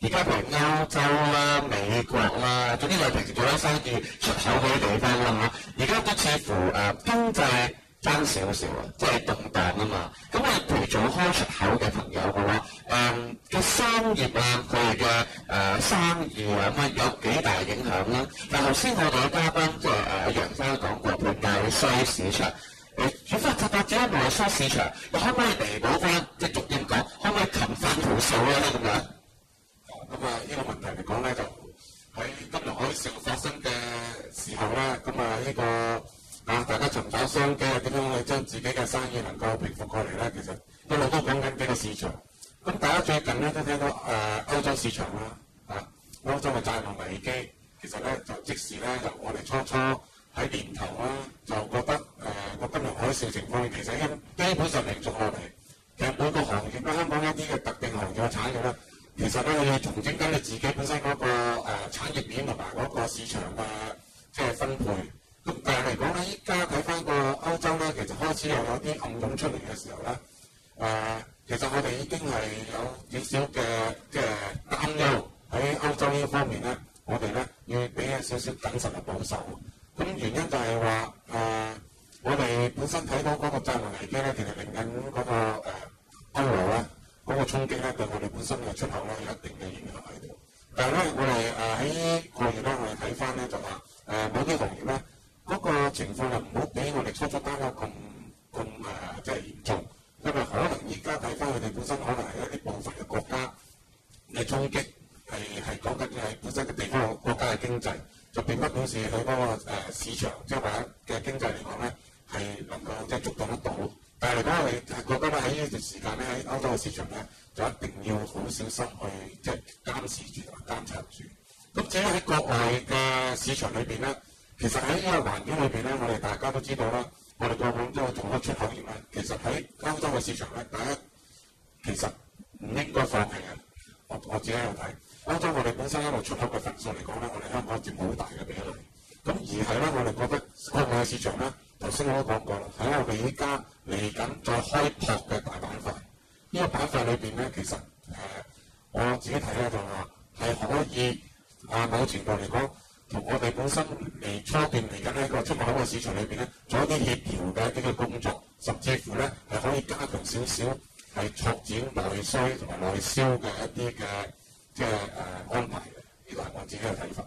而家譬如歐洲啦、美國啦，總之我哋平時做緊生意出口嗰啲地方啦而家都似乎經濟爭少少啊，即係動盪啊嘛。咁我哋譬如做開出口嘅朋友嘅話，嘅商業啊，佢哋嘅生意啊咁有幾大影響啦。但頭先我哋嘅嘉賓即係楊生講過，譬如內需市場。如果發展咗內需市場，又可唔可以彌補翻？即係逐漸講，可唔可以擒翻條數咧？咁樣？咁呢個問題嚟講咧，就喺金融海嘯發生嘅時候咧，大家尋找商機啊，點樣去將自己嘅生意能夠平復過嚟咧？其實一路都講緊幾個市場。咁大家最近咧都聽到歐洲市場啦，歐洲嘅債務危機，其實咧就即時咧由我哋初喺年頭啦，就覺得個金融海嘯情況其實已經基本上平復落嚟。其實每個行業咧，香港一啲嘅特定行業嘅產業咧，其實咧要重整緊你自己本身嗰個產業鏈同埋嗰個市場嘅即係分配。咁但係嚟講咧，依家睇翻個歐洲咧，其實開始又有啲暗湧出嚟嘅時候咧，其實我哋已經係有少少嘅即係擔憂喺歐洲呢方面咧，我哋咧要俾少少謹慎嘅保守。咁原因就係話我哋本身睇到嗰個債務危機咧，其實令緊嗰個歐羅咧嗰個衝擊咧，對我哋本身嘅出口咧有一定嘅影響喺度。但係咧，我哋喺個月咧，我哋睇翻咧就話某啲行業咧嗰個情況就唔好比我哋初擔憂咁即係嚴重，因為可能依家睇翻佢哋本身可能係一啲部分嘅國家嘅衝擊係講緊係本身嘅地方國家嘅經濟。就並不表示佢嗰個市場，即係話嘅經濟嚟講咧，係能夠即係觸動得到。但係嚟講，我哋覺得咧喺呢段時間咧，喺歐洲嘅市場咧，就一定要好小心去即係監視住同埋監察住。咁至於喺國外嘅市場裏邊咧，其實喺呢個環境裏邊咧，我哋大家都知道啦，我哋過往都做開出口業咧，其實喺歐洲嘅市場咧，大家其實唔應該放棄嘅。我自己喺度睇。歐洲我哋本身一路出口嘅份數嚟講咧，我哋香港佔好大嘅比例。咁而係咧，我哋覺得國外嘅市場咧，頭先我都講過啦，喺我哋依家嚟緊再開拓嘅大板塊。呢個板塊裏邊咧，其實我自己睇咧就話係可以某程度嚟講，同我哋本身初段嚟緊喺個出口嘅市場裏邊咧，做一啲協調嘅一啲嘅工作，甚至乎咧係可以加強少少係拓展內需同埋內銷嘅一啲嘅。即係安排嘅，呢個係我自己嘅睇法。